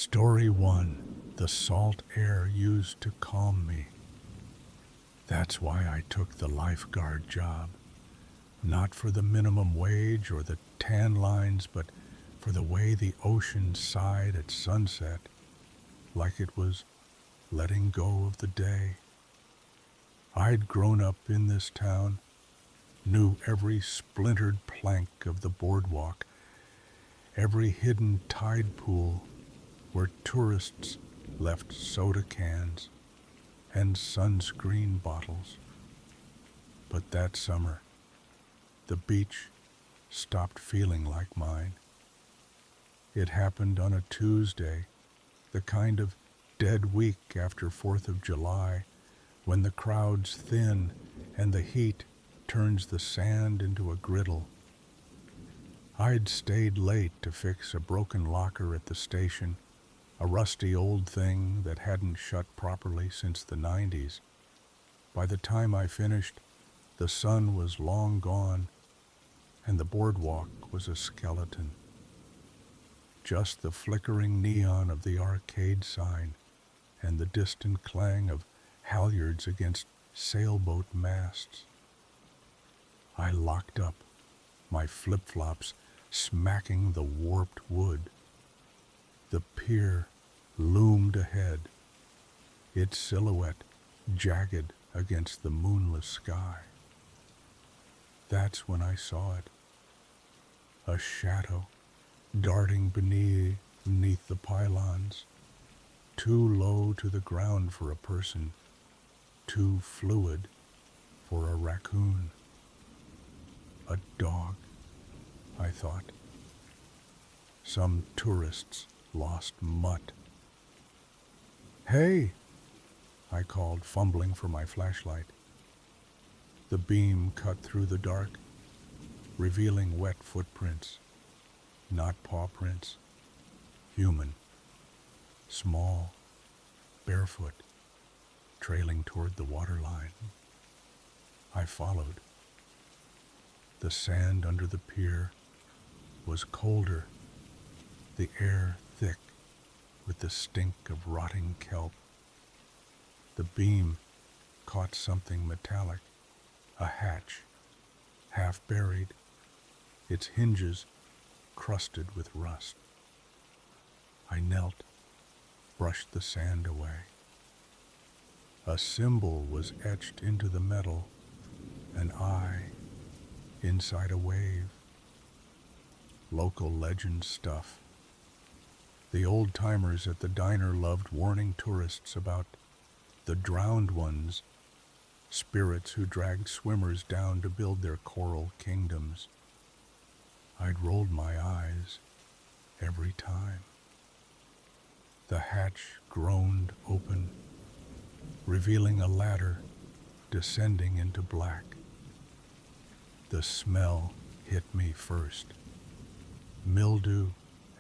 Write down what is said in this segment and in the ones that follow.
Story 1. The salt air used to calm me. That's why I took the lifeguard job. Not for the minimum wage or the tan lines, but for the way the ocean sighed at sunset, like it was letting go of the day. I'd grown up in this town, knew every splintered plank of the boardwalk, every hidden tide pool where tourists left soda cans and sunscreen bottles. But that summer, the beach stopped feeling like mine. It happened on a Tuesday, the kind of dead week after 4th of July, when the crowds thin and the heat turns the sand into a griddle. I'd stayed late to fix a broken locker at the station, a rusty old thing that hadn't shut properly since the 90s. By the time I finished, the sun was long gone, and the boardwalk was a skeleton. Just the flickering neon of the arcade sign and the distant clang of halyards against sailboat masts. I locked up, my flip-flops smacking the warped wood. The pier loomed ahead, its silhouette jagged against the moonless sky. That's when I saw it. A shadow darting beneath the pylons, too low to the ground for a person, too fluid for a raccoon. A dog, I thought. Some tourists lost mutt. "Hey!" I called, fumbling for my flashlight. The beam cut through the dark, revealing wet footprints, not paw prints, human, small, barefoot, trailing toward the waterline. I followed. The sand under the pier was colder, the air thick with the stink of rotting kelp. The beam caught something metallic, a hatch, half buried, its hinges crusted with rust. I knelt, brushed the sand away. A symbol was etched into the metal, an eye inside a wave. Local legend stuff. The old-timers at the diner loved warning tourists about the drowned ones, spirits who dragged swimmers down to build their coral kingdoms. I'd rolled my eyes every time. The hatch groaned open, revealing a ladder descending into black. The smell hit me first. Mildew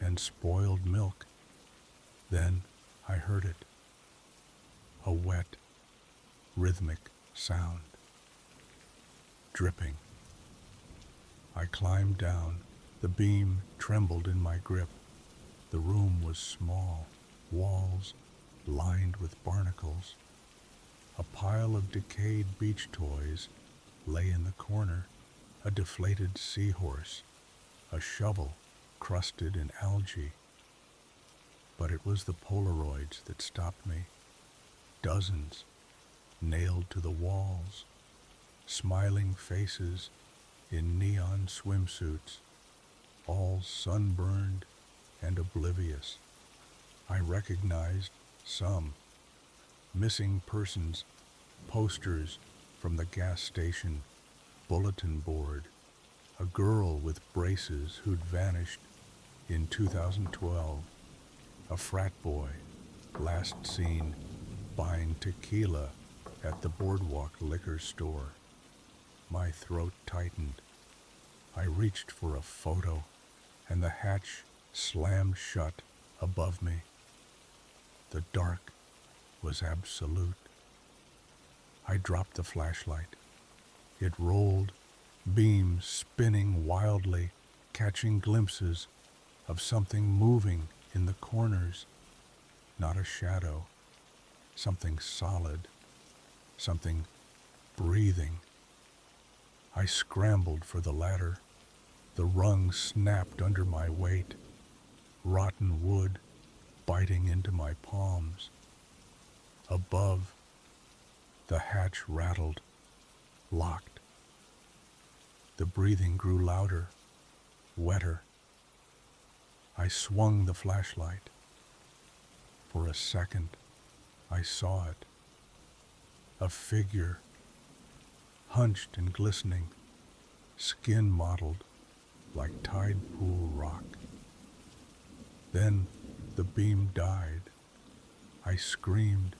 and spoiled milk. Then I heard it. A wet, rhythmic sound. Dripping. I climbed down. The beam trembled in my grip. The room was small, walls lined with barnacles. A pile of decayed beach toys lay in the corner, a deflated seahorse, a shovel crusted in algae. But it was the Polaroids that stopped me. Dozens, nailed to the walls, smiling faces in neon swimsuits, all sunburned and oblivious. I recognized some. Missing persons posters from the gas station bulletin board, a girl with braces who'd vanished in 2012, a frat boy last seen buying tequila at the Boardwalk liquor store. My throat tightened. I reached for a photo, and the hatch slammed shut above me. The dark was absolute. I dropped the flashlight. It rolled, beams spinning wildly, catching glimpses of something moving in the corners, not a shadow, something solid, something breathing. I scrambled for the ladder. The rung snapped under my weight, rotten wood biting into my palms. Above, the hatch rattled, locked. The breathing grew louder, wetter. I swung the flashlight. For a second, I saw it. A figure, hunched and glistening, skin mottled like tide pool rock. Then the beam died. I screamed,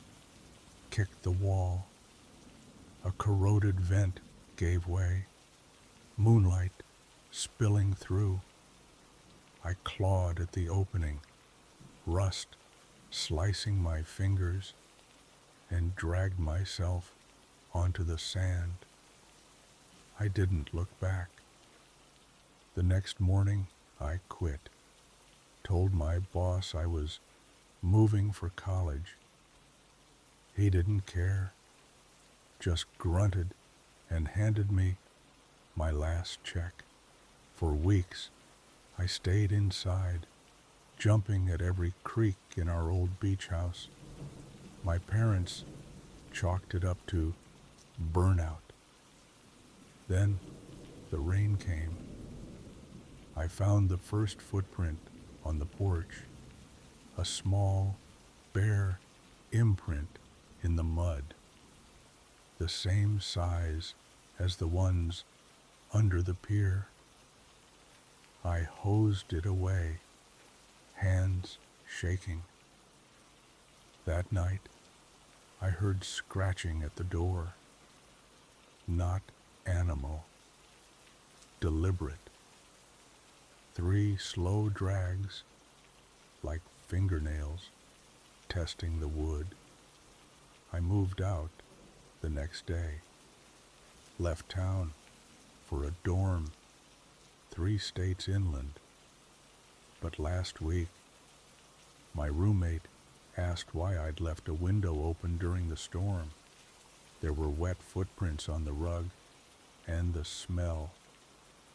kicked the wall. A corroded vent gave way, moonlight spilling through. I clawed at the opening, rust slicing my fingers, and dragged myself onto the sand. I didn't look back. The next morning, I quit. Told my boss I was moving for college. He didn't care, just grunted and handed me my last check. For weeks, I stayed inside, jumping at every creek in our old beach house. My parents chalked it up to burnout. Then the rain came. I found the first footprint on the porch, a small, bare imprint in the mud, the same size as the ones under the pier. I hosed it away, hands shaking. That night, I heard scratching at the door. Not animal, deliberate. 3 slow drags, like fingernails, testing the wood. I moved out the next day, left town for a dorm 3 states inland. But last week, my roommate asked why I'd left a window open during the storm. There were wet footprints on the rug, and the smell,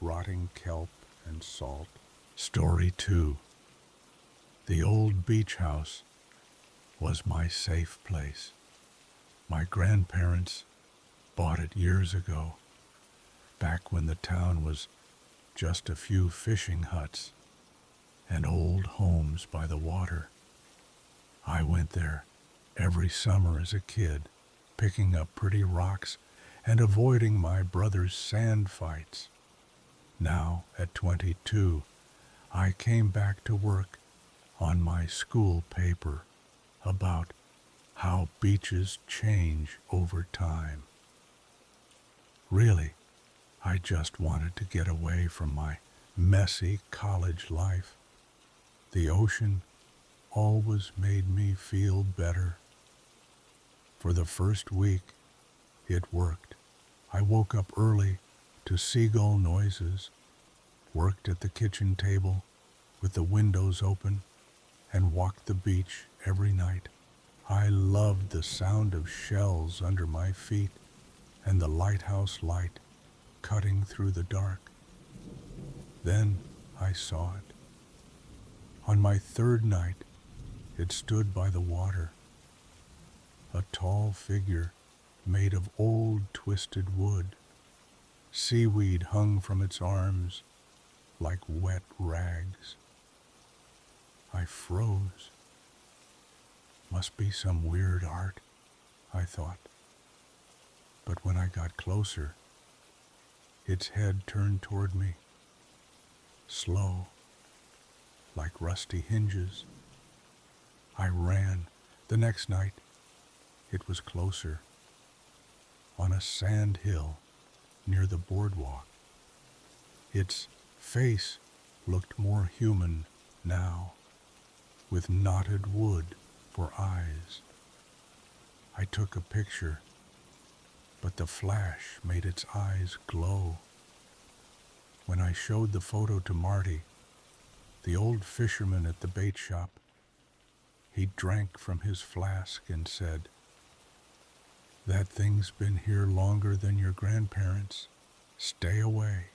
rotting kelp and salt. Story 2. The old beach house was my safe place. My grandparents bought it years ago, back when the town was just a few fishing huts and old homes by the water. I went there every summer as a kid, picking up pretty rocks and avoiding my brother's sand fights. Now, at 22, I came back to work on my school paper about how beaches change over time. Really, I just wanted to get away from my messy college life. The ocean always made me feel better. For the first week, it worked. I woke up early to seagull noises, worked at the kitchen table with the windows open, and walked the beach every night. I loved the sound of shells under my feet and the lighthouse light cutting through the dark. Then I saw it. On my 3rd night, it stood by the water, a tall figure made of old twisted wood. Seaweed hung from its arms like wet rags. I froze. Must be some weird art, I thought. But when I got closer, its head turned toward me, slow, like rusty hinges. I ran. The next night, it was closer, on a sand hill near the boardwalk. Its face looked more human now, with knotted wood for eyes. I took a picture, but the flash made its eyes glow. When I showed the photo to Marty, the old fisherman at the bait shop, He drank from his flask and said, "That thing's been here longer than your grandparents. Stay away."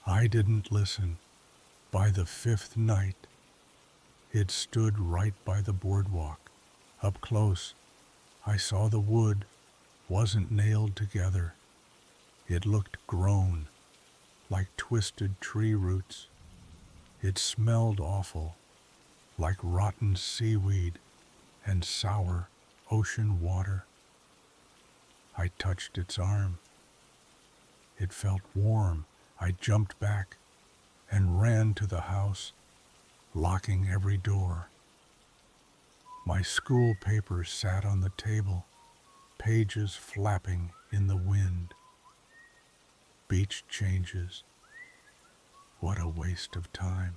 I didn't listen. By the fifth night, it stood right by the boardwalk. Up close, I saw the wood wasn't nailed together. It looked grown, like twisted tree roots. It smelled awful, like rotten seaweed and sour ocean water. I touched its arm. It felt warm. I jumped back and ran to the house, locking every door. My school papers sat on the table, pages flapping in the wind. Beach changes. What a waste of time.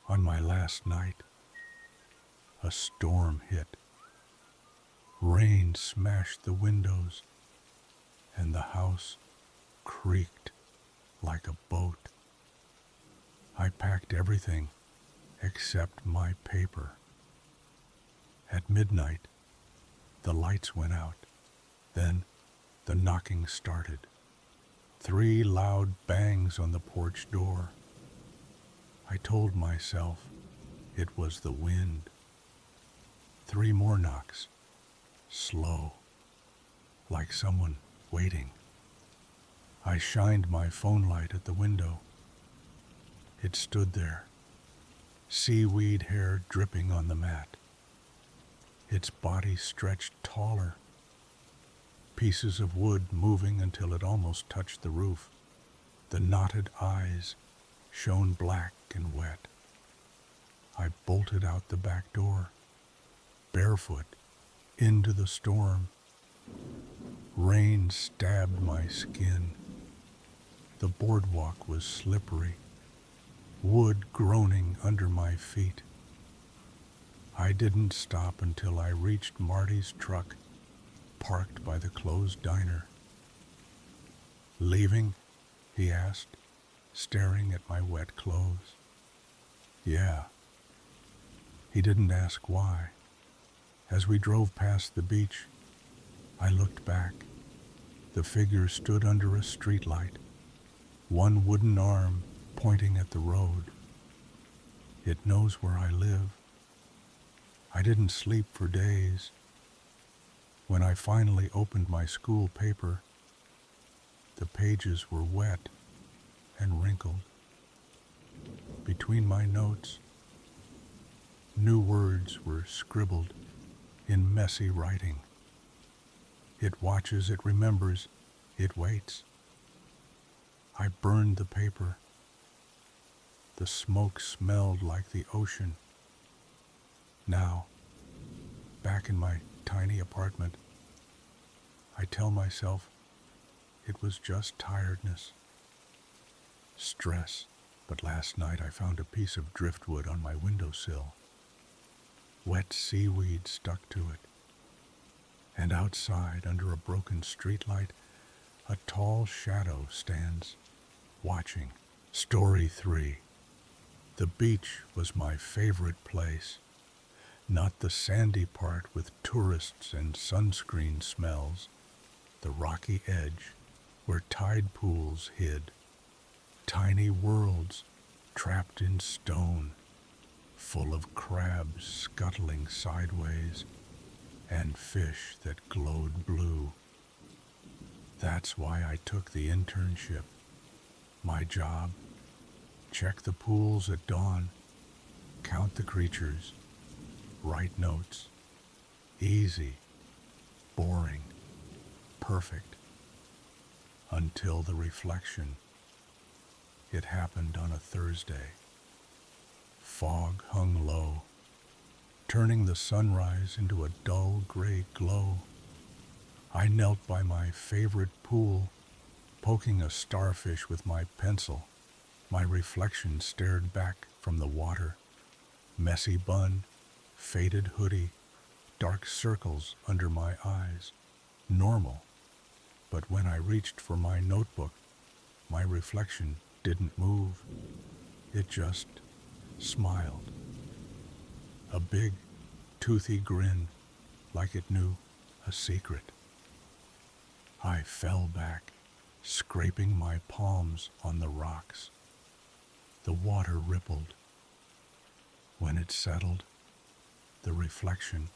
On my last night, a storm hit. Rain smashed the windows, and the house creaked like a boat. I packed everything except my paper. At midnight, the lights went out. Then the knocking started. 3 loud bangs on the porch door. I told myself it was the wind. 3 more knocks, slow, like someone waiting. I shined my phone light at the window. It stood there, seaweed hair dripping on the mat. Its body stretched taller, pieces of wood moving until it almost touched the roof. The knotted eyes shone black and wet. I bolted out the back door, barefoot, into the storm. Rain stabbed my skin. The boardwalk was slippery, wood groaning under my feet. I didn't stop until I reached Marty's truck, parked by the closed diner. "Leaving?" he asked, staring at my wet clothes. "Yeah." He didn't ask why. As we drove past the beach, I looked back. The figure stood under a streetlight, one wooden arm pointing at the road. It knows where I live. I didn't sleep for days. When I finally opened my school paper, the pages were wet and wrinkled. Between my notes, new words were scribbled in messy writing. It watches, it remembers, it waits. I burned the paper. The smoke smelled like the ocean. Now, back in my tiny apartment, I tell myself it was just tiredness, stress. But last night I found a piece of driftwood on my windowsill. Wet seaweed stuck to it. And outside, under a broken streetlight, a tall shadow stands, watching. Story 3. The beach was my favorite place. Not the sandy part with tourists and sunscreen smells. The rocky edge where tide pools hid. Tiny worlds trapped in stone, full of crabs scuttling sideways and fish that glowed blue. That's why I took the internship. My job: check the pools at dawn, count the creatures, write notes. Easy, boring, perfect. Until the reflection. It happened on a Thursday. Fog hung low, turning the sunrise into a dull gray glow. I knelt by my favorite pool, poking a starfish with my pencil. My reflection stared back from the water. Messy bun, faded hoodie, dark circles under my eyes. Normal. But when I reached for my notebook, my reflection didn't move. It just smiled. a big, toothy grin like it knew a secret. I fell back, scraping my palms on the rocks. The water rippled. When it settled, the reflection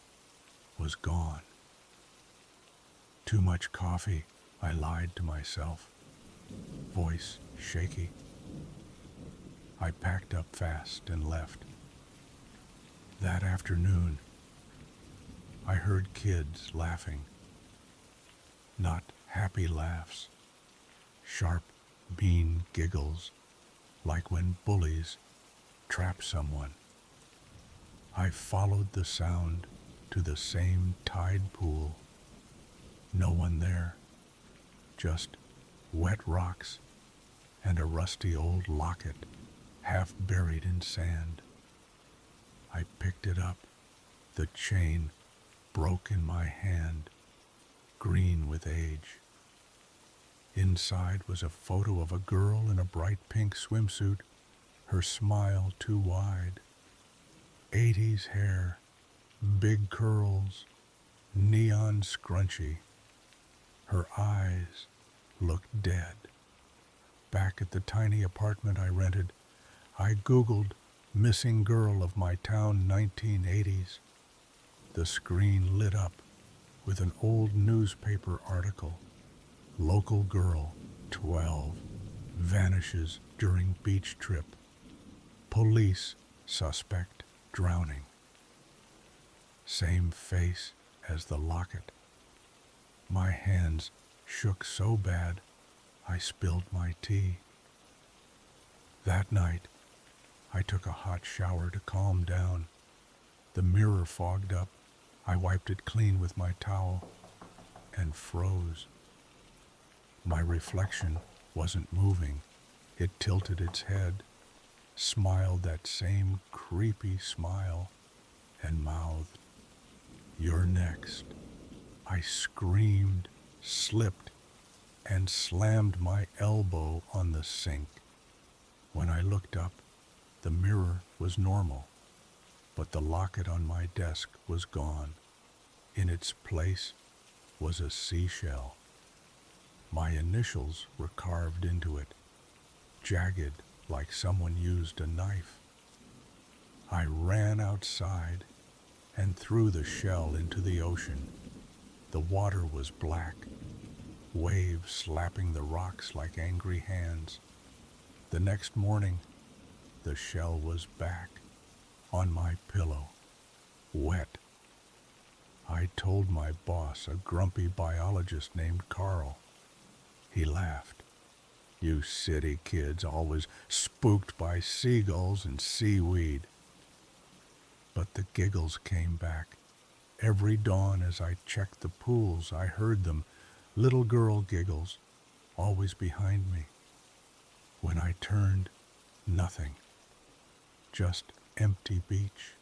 was gone. Too much coffee, I lied to myself, voice shaky. I packed up fast and left. That afternoon, I heard kids laughing. Not happy laughs, sharp, mean giggles, like when bullies trap someone. I followed the sound to the same tide pool. No one there, just wet rocks and a rusty old locket half buried in sand. I picked it up. The chain broke in my hand, green with age. Inside was a photo of a girl in a bright pink swimsuit, her smile too wide. 80s hair, big curls, neon scrunchie. Her eyes looked dead. Back at the tiny apartment I rented, I Googled missing girl of my town 1980s. The screen lit up with an old newspaper article. Local girl, 12, vanishes during beach trip. Police suspect drowning. Same face as the locket. My hands shook so bad I spilled my tea. That night, I took a hot shower to calm down. The mirror fogged up. I wiped it clean with my towel and froze. My reflection wasn't moving. It tilted its head, smiled that same creepy smile, and mouthed, "You're next." I screamed, slipped, and slammed my elbow on the sink. When I looked up, the mirror was normal, but the locket on my desk was gone. In its place was a seashell. My initials were carved into it, jagged like someone used a knife. I ran outside and threw the shell into the ocean. The water was black, waves slapping the rocks like angry hands. The next morning, the shell was back on my pillow, wet. I told my boss, a grumpy biologist named Carl. He laughed. "You city kids always spooked by seagulls and seaweed." But the giggles came back. Every dawn as I checked the pools, I heard them, little girl giggles, always behind me. When I turned, nothing, just empty beach.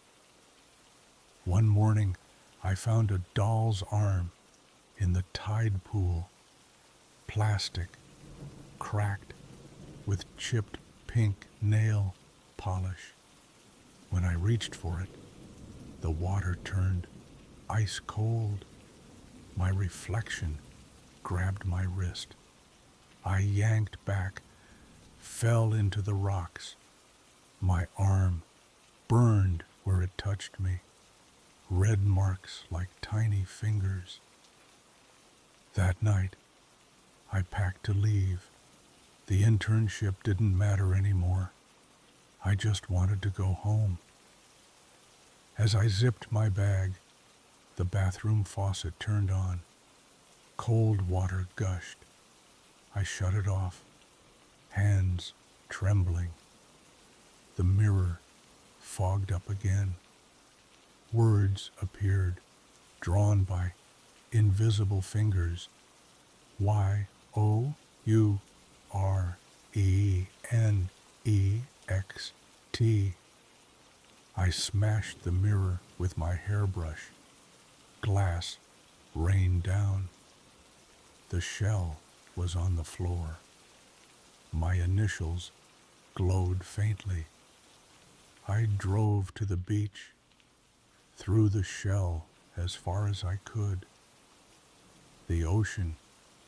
One morning, I found a doll's arm in the tide pool, plastic, cracked, with chipped pink nail polish. When I reached for it, the water turned ice cold. My reflection grabbed my wrist. I yanked back, fell into the rocks. My arm burned where it touched me, red marks like tiny fingers. That night, I packed to leave. The internship didn't matter anymore. I just wanted to go home. As I zipped my bag, the bathroom faucet turned on. Cold water gushed. I shut it off, hands trembling. The mirror fogged up again. Words appeared, drawn by invisible fingers. YOURENEXT. I smashed the mirror with my hairbrush. Glass rained down. The shell was on the floor. My initials glowed faintly. I drove to the beach, through the shell as far as I could. The ocean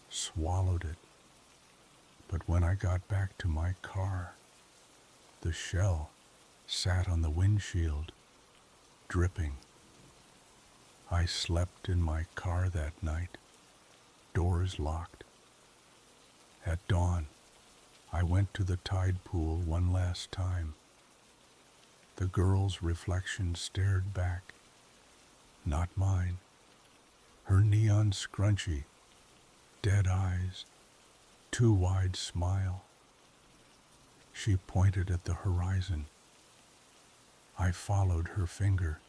swallowed it, but when I got back to my car, the shell sat on the windshield, dripping. I slept in my car that night, doors locked. At dawn, I went to the tide pool one last time. The girl's reflection stared back, not mine. Her neon scrunchie, dead eyes, too wide smile. She pointed at the horizon. I followed her finger.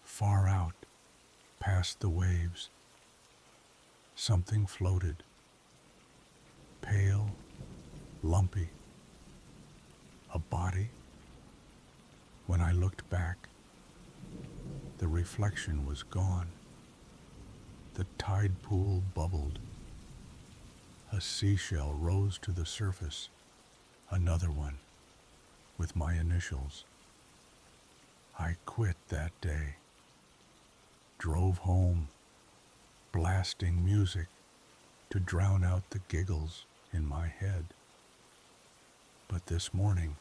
Far out, past the waves, something floated. Pale, lumpy. A body? When I looked back, the reflection was gone. The tide pool bubbled. A seashell rose to the surface, another one, with my initials. I quit that day, drove home, blasting music to drown out the giggles in my head. But this morning,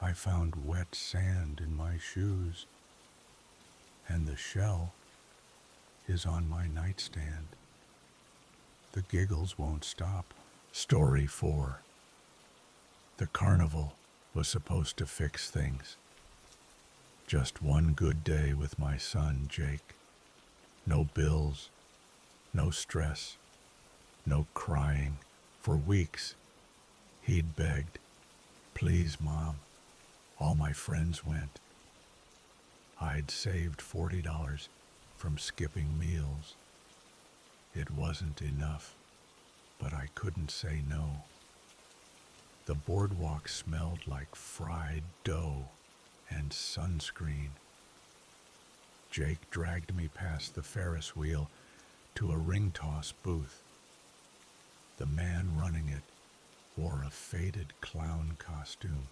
I found wet sand in my shoes, and the shell is on my nightstand. The giggles won't stop. Story 4. The carnival was supposed to fix things. Just one good day with my son, Jake. No bills, no stress, no crying. For weeks, he'd begged, "Please, Mom." All my friends went. I'd saved $40 from skipping meals. It wasn't enough, but I couldn't say no. The boardwalk smelled like fried dough and sunscreen. Jake dragged me past the Ferris wheel to a ring toss booth. The man running it wore a faded clown costume,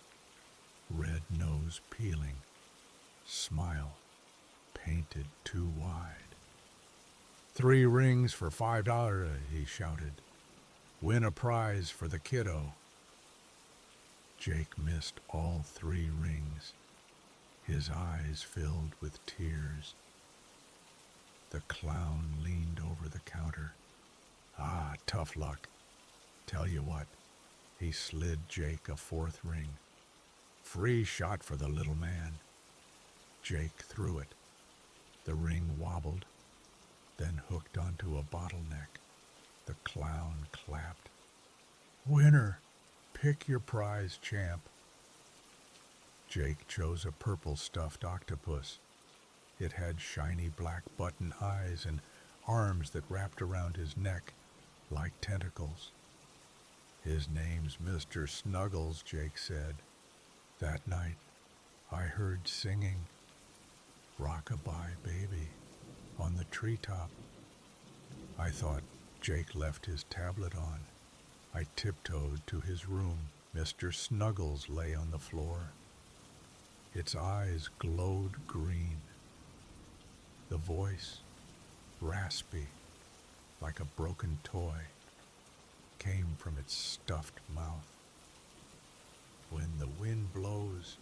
red nose peeling, smile painted too wide. "3 rings for $5, he shouted. "Win a prize for the kiddo." Jake missed all 3 rings, his eyes filled with tears. The clown leaned over the counter. "Ah, tough luck. Tell you what," he slid Jake a 4th ring. "Free shot for the little man." Jake threw it. The ring wobbled, then hooked onto a bottleneck. The clown clapped. "Winner, pick your prize, champ." Jake chose a purple stuffed octopus. It had shiny black button eyes and arms that wrapped around his neck like tentacles. "His name's Mr. Snuggles," Jake said. That night, I heard singing "Rockabye Baby" on the treetop. I thought Jake left his tablet on. I tiptoed to his room. Mr. Snuggles lay on the floor. Its eyes glowed green. The voice, raspy, like a broken toy, came from its stuffed mouth. "When the wind blows,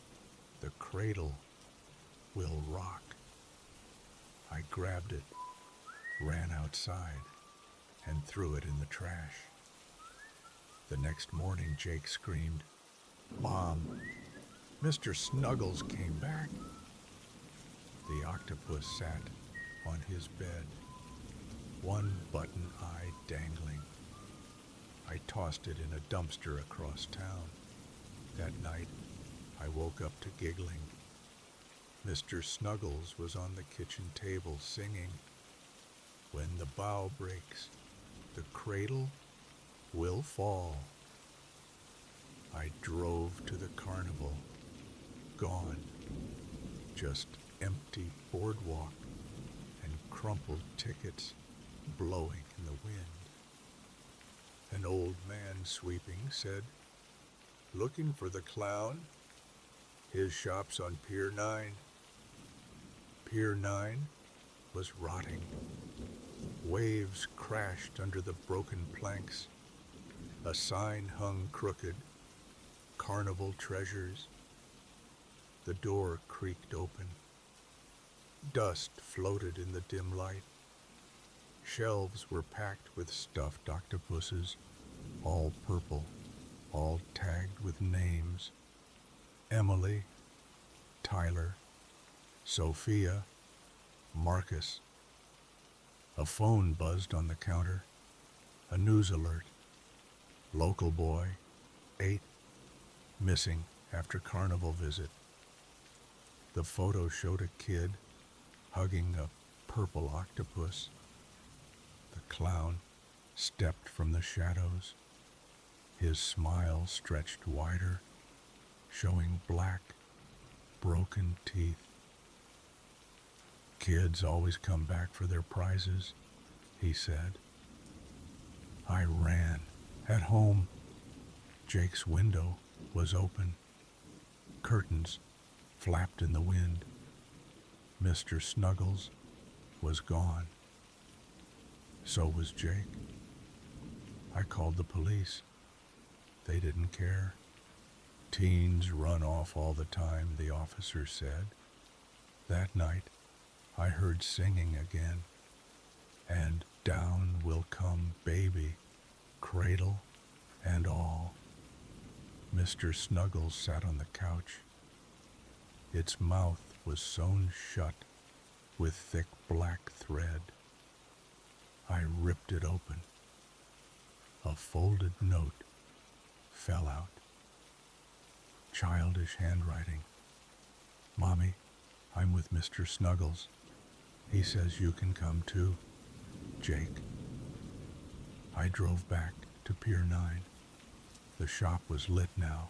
the cradle will rock." I grabbed it, ran outside, and threw it in the trash. The next morning, Jake screamed, "Mom, Mr. Snuggles came back." The octopus sat on his bed, one button eye dangling. I tossed it in a dumpster across town. That night, I woke up to giggling. Mr. Snuggles was on the kitchen table singing, "When the bow breaks, the cradle will fall." I drove to the carnival. Gone. Just empty boardwalk and crumpled tickets blowing in the wind. An old man sweeping said, "Looking for the clown? His shop's on Pier 9. Pier 9 was rotting. Waves crashed under the broken planks. A sign hung crooked, Carnival Treasures. The door creaked open. Dust floated in the dim light. Shelves were packed with stuffed octopuses, all purple, all tagged with names. Emily, Tyler, Sophia, Marcus. A phone buzzed on the counter. A news alert. Local boy, 8, missing after carnival visit. The photo showed a kid hugging a purple octopus. The clown stepped from the shadows. His smile stretched wider, showing black, broken teeth. Kids always come back for their prizes, he said. I ran. At home, Jake's window was open. Curtains flapped in the wind. Mr. Snuggles was gone. So was Jake. I called the police. They didn't care. Teens run off all the time, the officer said. That night, I heard singing again. And down will come baby, cradle and all. Mr. Snuggles sat on the couch. Its mouth was sewn shut with thick black thread. I ripped it open. A folded note fell out. Childish handwriting. Mommy, I'm with Mr. Snuggles. He says you can come too. Jake. I drove back to Pier 9. The shop was lit now.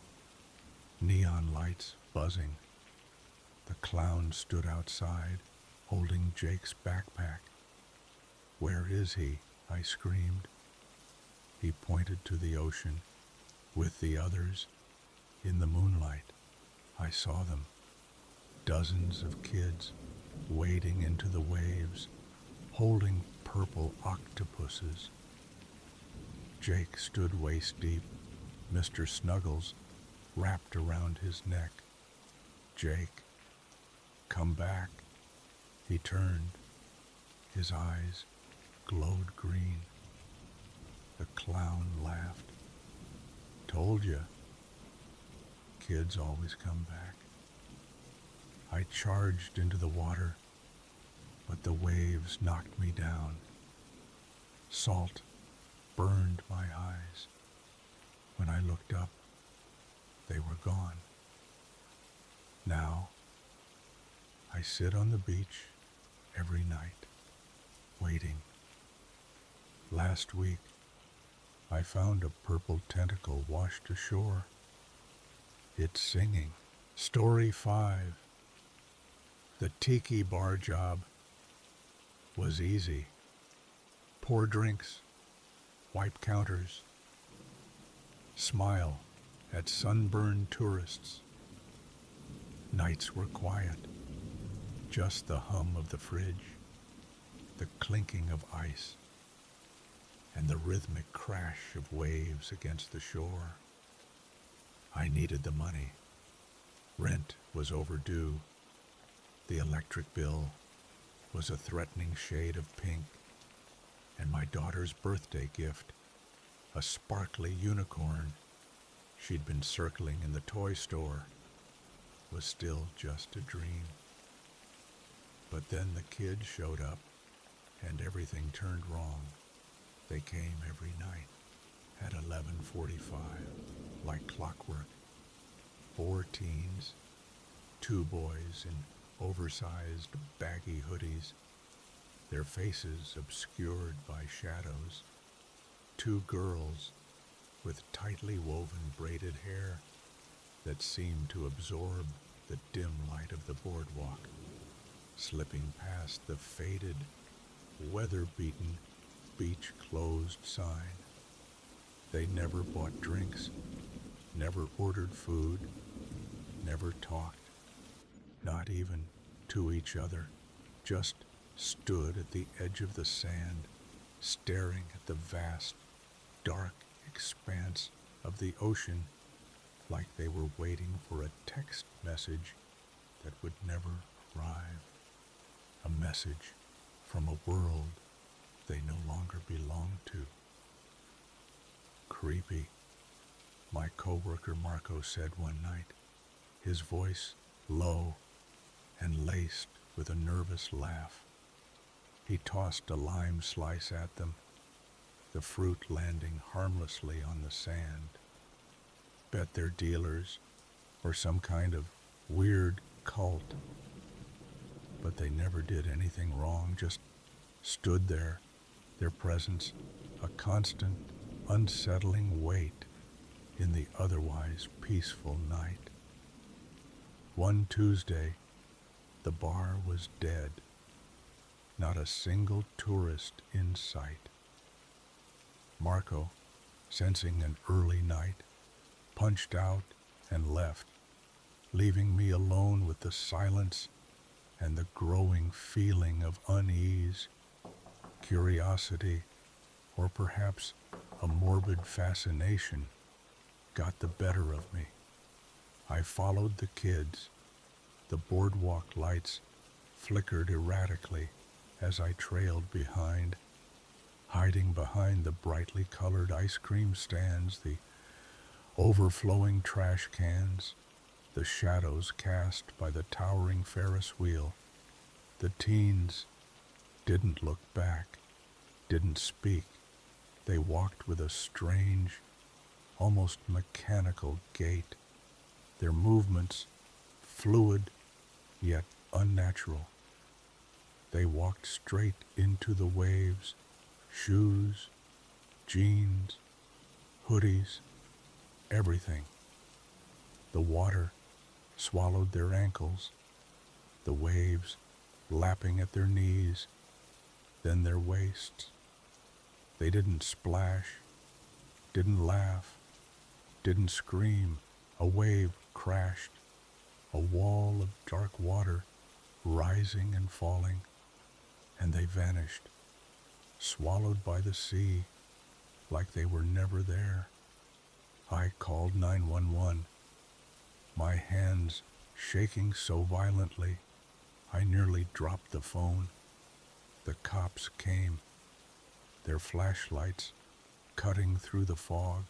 Neon lights buzzing. The clown stood outside, holding Jake's backpack. Where is he? I screamed. He pointed to the ocean. With the others, in the moonlight, I saw them. Dozens of kids wading into the waves, holding purple octopuses. Jake stood waist deep, Mr. Snuggles wrapped around his neck. Jake, come back. He turned. His eyes glowed green. The clown laughed. Told you. Kids always come back. I charged into the water, but the waves knocked me down. Salt burned my eyes. When I looked up, they were gone. Now, I sit on the beach every night, waiting. Last week, I found a purple tentacle washed ashore. It's singing. Story 5. The tiki bar job was easy. Pour drinks, wipe counters, smile at sunburned tourists. Nights were quiet, just the hum of the fridge, the clinking of ice, and the rhythmic crash of waves against the shore. I needed the money. Rent was overdue. The electric bill was a threatening shade of pink, and my daughter's birthday gift, a sparkly unicorn she'd been circling in the toy store, was still just a dream. But then the kids showed up, and everything turned wrong. They came every night at 11:45, like clockwork. 4 teens, 2 boys in oversized, baggy hoodies, their faces obscured by shadows. 2 girls with tightly woven braided hair that seemed to absorb the dim light of the boardwalk, slipping past the faded, weather-beaten beach closed sign. They never bought drinks, never ordered food, never talked, not even to each other. just stood at the edge of the sand, staring at the vast, dark expanse of the ocean like they were waiting for a text message that would never arrive. A message from a world they no longer belonged to. Creepy, my coworker Marco said one night, his voice low and laced with a nervous laugh. He tossed a lime slice at them, the fruit landing harmlessly on the sand. Bet they're dealers or some kind of weird cult. But they never did anything wrong, just stood there, their presence a constant, unsettling weight in the otherwise peaceful night. One Tuesday, the bar was dead. Not a single tourist in sight. Marco, sensing an early night, punched out and left, leaving me alone with the silence and the growing feeling of unease, curiosity, or perhaps a morbid fascination got the better of me. I followed the kids. The boardwalk lights flickered erratically as I trailed behind, hiding behind the brightly colored ice cream stands, the overflowing trash cans, the shadows cast by the towering Ferris wheel. The teens didn't look back, didn't speak. They walked with a strange, almost mechanical gait, their movements fluid yet unnatural. They walked straight into the waves, shoes, jeans, hoodies, everything. The water swallowed their ankles, the waves lapping at their knees, then their waists. They didn't splash, didn't laugh, didn't scream. A wave crashed, a wall of dark water rising and falling, and they vanished, swallowed by the sea like they were never there. I called 911, my hands shaking so violently I nearly dropped the phone. The cops came, their flashlights cutting through the fog,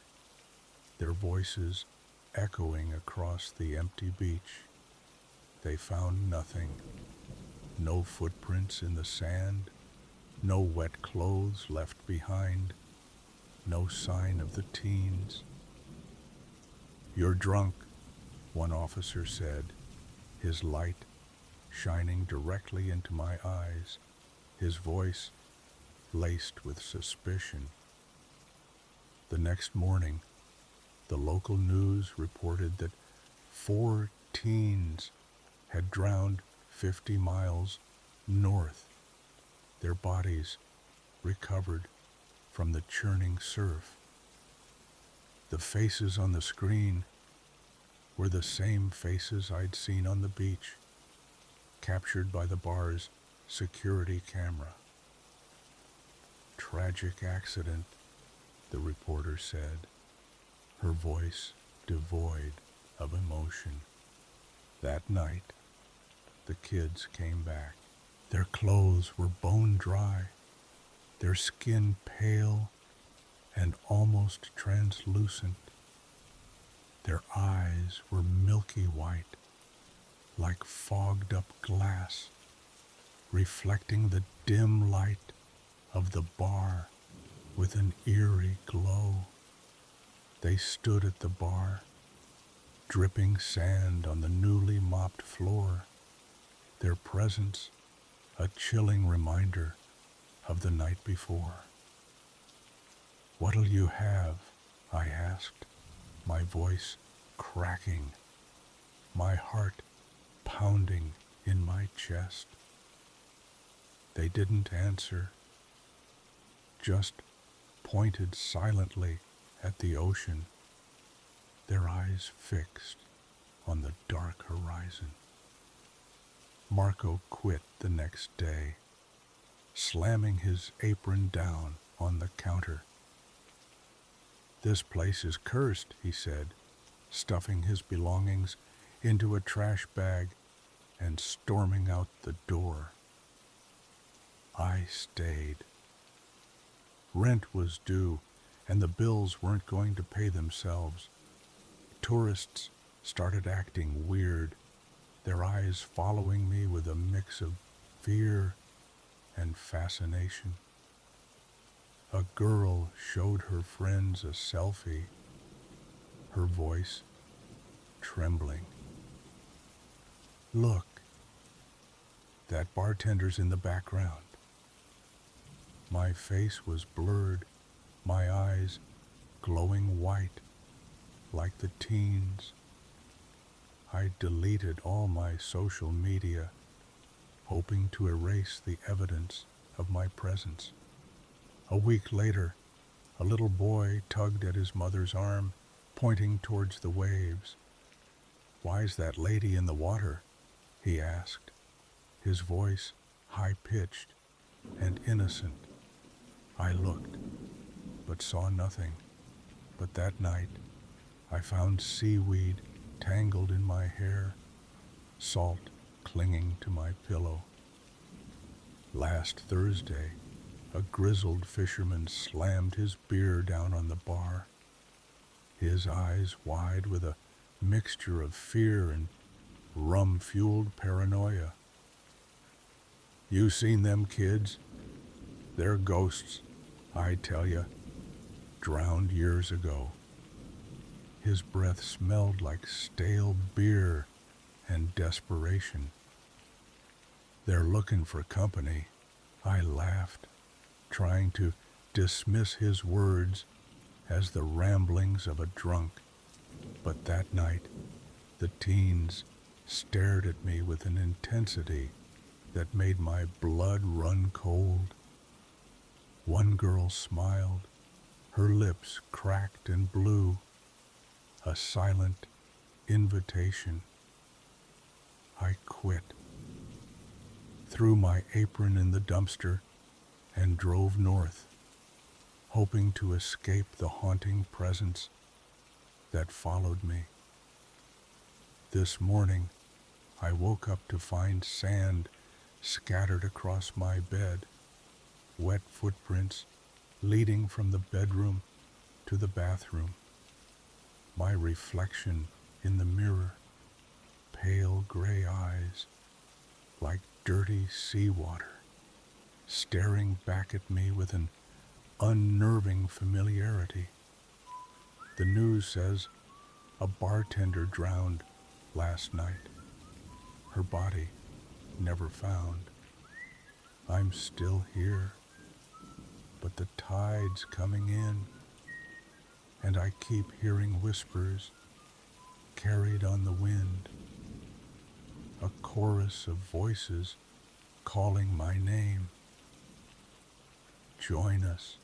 their voices echoing across the empty beach. They found nothing. No footprints in the sand, no wet clothes left behind, no sign of the teens. "You're drunk," one officer said, his light shining directly into my eyes, his voice laced with suspicion. The next morning, the local news reported that 4 teens had drowned 50 miles north, their bodies recovered from the churning surf. The faces on the screen were the same faces I'd seen on the beach, captured by the bar's security camera. "Tragic accident," the reporter said, her voice devoid of emotion. That night, the kids came back. Their clothes were bone dry, their skin pale and almost translucent. Their eyes were milky white, like fogged up glass, reflecting the dim light of the bar with an eerie glow. They stood at the bar, dripping sand on the newly mopped floor, their presence a chilling reminder of the night before. "What'll you have?" I asked, my voice cracking, my heart pounding in my chest. They didn't answer, just pointed silently at the ocean, their eyes fixed on the dark horizon. Marco quit the next day, slamming his apron down on the counter. "This place is cursed," he said, stuffing his belongings into a trash bag and storming out the door. I stayed. Rent was due, and the bills weren't going to pay themselves. Tourists started acting weird, their eyes following me with a mix of fear and fascination. A girl showed her friends a selfie, her voice trembling. "Look, that bartender's in the background." My face was blurred, my eyes glowing white like the teens. I deleted all my social media, hoping to erase the evidence of my presence. A week later, a little boy tugged at his mother's arm, pointing towards the waves. "Why's that lady in the water?" he asked, his voice high-pitched and innocent. I looked, but saw nothing. But that night, I found seaweed tangled in my hair, salt clinging to my pillow. Last Thursday, a grizzled fisherman slammed his beer down on the bar, his eyes wide with a mixture of fear and rum-fueled paranoia. "You seen them kids? They're ghosts, I tell ya. Drowned years ago." His breath smelled like stale beer and desperation. "They're looking for company," I laughed, trying to dismiss his words as the ramblings of a drunk. But that night, the teens stared at me with an intensity that made my blood run cold. One girl smiled, her lips cracked and blue, a silent invitation. I quit, threw my apron in the dumpster, and drove north, hoping to escape the haunting presence that followed me. This morning, I woke up to find sand scattered across my bed, wet footprints leading from the bedroom to the bathroom. My reflection in the mirror, pale gray eyes like dirty seawater, staring back at me with an unnerving familiarity. The news says a bartender drowned last night. Her body never found. I'm still here, but the tide's coming in, and I keep hearing whispers carried on the wind, a chorus of voices calling my name. Join us.